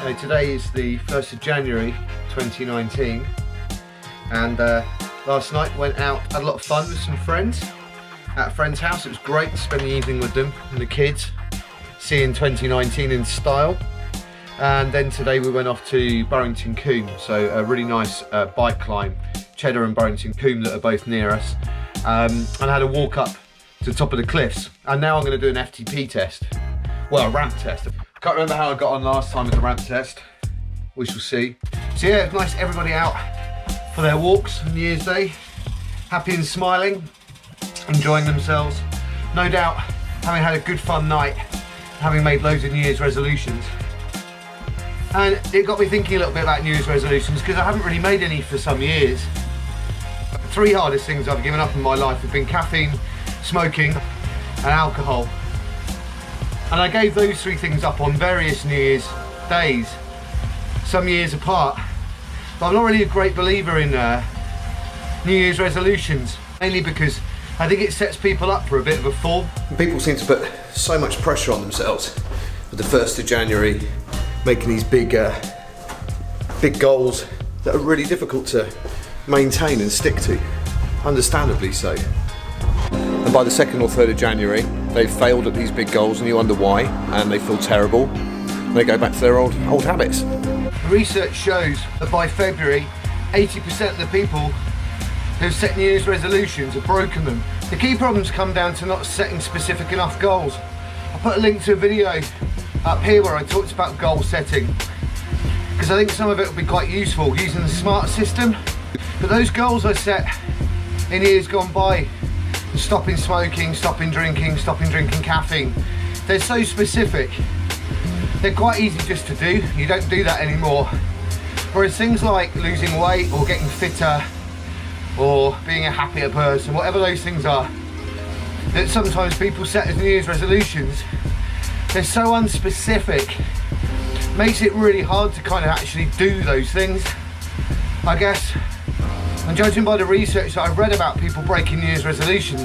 Today is the 1st of January 2019 and last night went out, had a lot of fun with some friends at a friend's house. It was great to spend the evening with them and the kids, seeing 2019 in style. And then today we went off to Burrington Combe, so a really nice bike climb, Cheddar and Burrington Combe that are both near us, and I had a walk up to the top of the cliffs. And now I'm going to do an FTP test, well, a ramp test. I can't remember how I got on last time with the ramp test. We shall see. So yeah, it's nice everybody out for their walks on New Year's Day, happy and smiling, enjoying themselves. No doubt having had a good fun night, having made loads of New Year's resolutions. And it got me thinking a little bit about New Year's resolutions because I haven't really made any for some years. The three hardest things I've given up in my life have been caffeine, smoking and alcohol. And I gave those three things up on various New Year's days, some years apart. But I'm not really a great believer in New Year's resolutions, mainly because I think it sets people up for a bit of a fall. People seem to put so much pressure on themselves with the 1st of January, making these big goals that are really difficult to maintain and stick to, understandably so. And by the 2nd or 3rd of January, they've failed at these big goals and you wonder why, and they feel terrible, and they go back to their old habits. Research shows that by February, 80% of the people who've set New Year's resolutions have broken them. The key problems come down to not setting specific enough goals. I put a link to a video up here where I talked about goal setting, because I think some of it will be quite useful using the SMART system. But those goals I set in years gone by, stopping smoking, stopping drinking caffeine, they're so specific. They're quite easy just to do. You don't do that anymore. Whereas things like losing weight or getting fitter or being a happier person, whatever those things are, that sometimes people set as New Year's resolutions, they're so unspecific, makes it really hard to kind of actually do those things, I guess. And judging by the research that I've read about people breaking New Year's resolutions,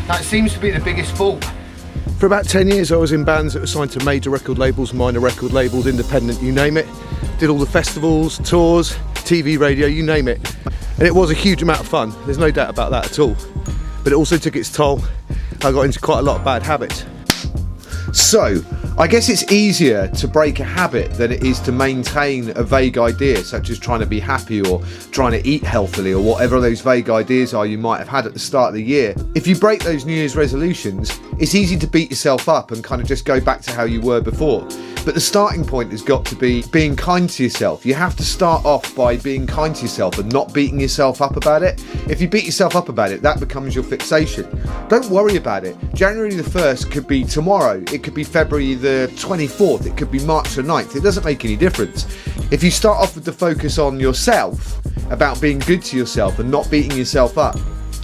that seems to be the biggest fault. For about 10 years I was in bands that were signed to major record labels, minor record labels, independent, you name it. Did all the festivals, tours, TV, radio, you name it. And it was a huge amount of fun, there's no doubt about that at all. But it also took its toll. I got into quite a lot of bad habits. So, I guess it's easier to break a habit than it is to maintain a vague idea, such as trying to be happy or trying to eat healthily or whatever those vague ideas are you might have had at the start of the year. If you break those New Year's resolutions, it's easy to beat yourself up and kind of just go back to how you were before. But the starting point has got to be being kind to yourself. You have to start off by being kind to yourself and not beating yourself up about it. If you beat yourself up about it, that becomes your fixation. Don't worry about it. January the 1st could be tomorrow. It could be February the 24th. It could be March the 9th. It doesn't make any difference. If you start off with the focus on yourself, about being good to yourself and not beating yourself up,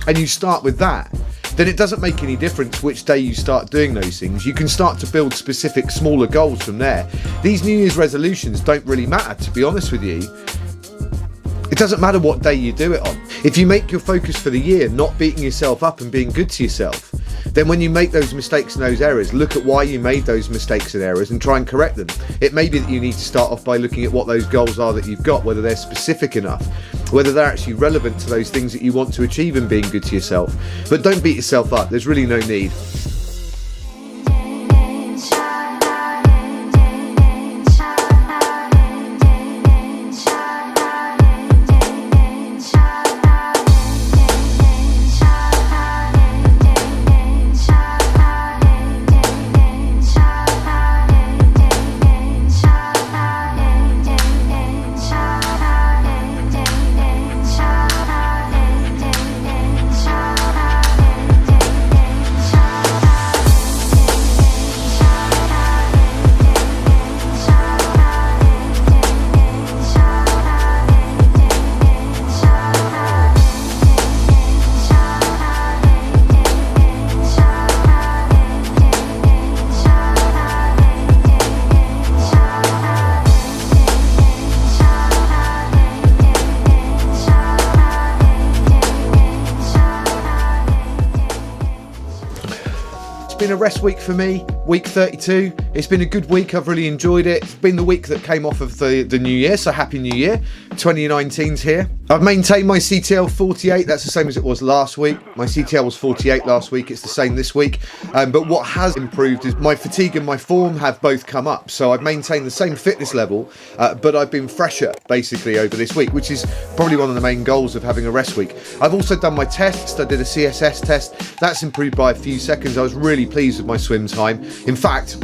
and you start with that, then it doesn't make any difference which day you start doing those things. You can start to build specific smaller goals from there. These New Year's resolutions don't really matter, to be honest with you. It doesn't matter what day you do it on. If you make your focus for the year not beating yourself up and being good to yourself, then when you make those mistakes and those errors, look at why you made those mistakes and errors and try and correct them. It may be that you need to start off by looking at what those goals are that you've got, whether they're specific enough, whether they're actually relevant to those things that you want to achieve in being good to yourself. But don't beat yourself up, there's really no need. been a rest week for me, week 32. It's been a good week, I've really enjoyed it. It's been the week that came off of the new year, so happy new year. 2019's here. I've maintained my CTL 48, that's the same as it was last week. My CTL was 48 last week, it's the same this week. But what has improved is my fatigue and my form have both come up. So I've maintained the same fitness level, but I've been fresher basically over this week, which is probably one of the main goals of having a rest week. I've also done my tests. I did a CSS test. That's improved by a few seconds. I was really pleased with my swim time. In fact,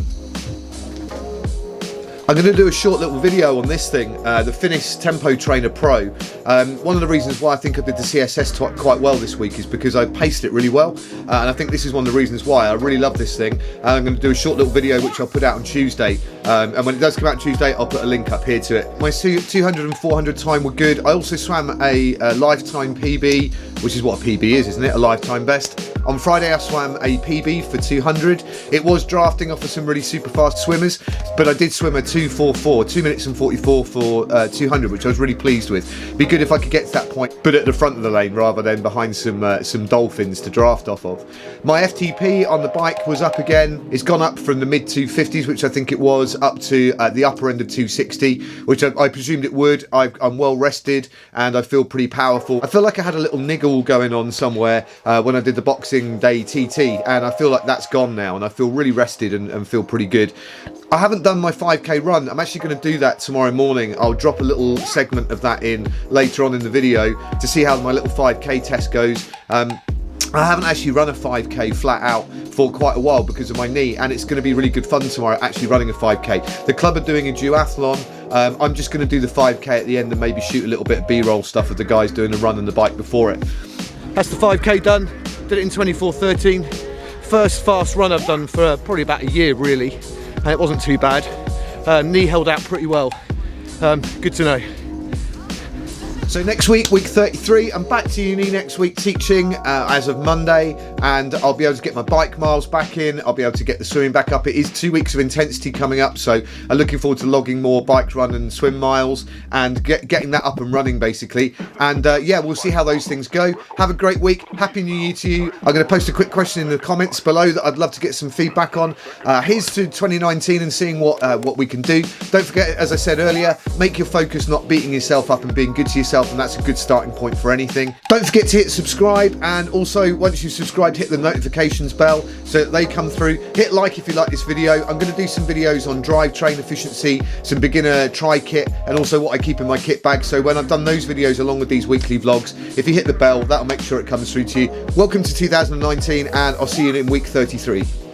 I'm going to do a short little video on this thing, the Finnish Tempo Trainer Pro. One of the reasons why I think I did the CSS quite well this week is because I paced it really well, and I think this is one of the reasons why I really love this thing. I'm going to do a short little video which I'll put out on Tuesday, and when it does come out on Tuesday I'll put a link up here to it. My 200 and 400 time were good. I also swam a lifetime PB, which is what a PB is, isn't it? A lifetime best. On Friday I swam a PB for 200. It was drafting off of some really super fast swimmers, but I did swim a 2:44, 2 minutes and 44 for 200, which I was really pleased with. Be good if I could get to that point, but at the front of the lane rather than behind some dolphins to draft off of. My FTP on the bike was up again. It's gone up from the mid 250s, which I think it was, up to the upper end of 260, which I presumed it would. I'm well rested and I feel pretty powerful. I feel like I had a little niggle going on somewhere when I did the Boxing Day TT, and I feel like that's gone now, and I feel really rested and feel pretty good. I haven't done my 5k run. I'm actually going to do that tomorrow morning. I'll drop a little segment of that in later on in the video to see how my little 5k test goes. I haven't actually run a 5k flat out for quite a while because of my knee, and it's going to be really good fun tomorrow actually running a 5k. The club are doing a duathlon. I'm just going to do the 5k at the end and maybe shoot a little bit of b-roll stuff of the guys doing the run and the bike before it. That's the 5k done. Did it in 24:13. First fast run I've done for probably about a year really, and it wasn't too bad. Knee held out pretty well. Good to know. So next week, week 33, I'm back to uni next week teaching as of Monday, and I'll be able to get my bike miles back in. I'll be able to get the swimming back up. It is 2 weeks of intensity coming up, so I'm looking forward to logging more bike run and swim miles and getting that up and running basically. And yeah, we'll see how those things go. Have a great week. Happy New Year to you. I'm going to post a quick question in the comments below that I'd love to get some feedback on. Here's to 2019 and seeing what we can do. Don't forget, as I said earlier, make your focus not beating yourself up and being good to yourself, and that's a good starting point for anything. Don't forget to hit subscribe, and also once you've subscribed, hit the notifications bell so that they come through. Hit like if you like this video. I'm going to do some videos on drivetrain efficiency, some beginner tri kit, and also what I keep in my kit bag. So when I've done those videos along with these weekly vlogs, if you hit the bell, that'll make sure it comes through to you. Welcome to 2019, and I'll see you in week 33.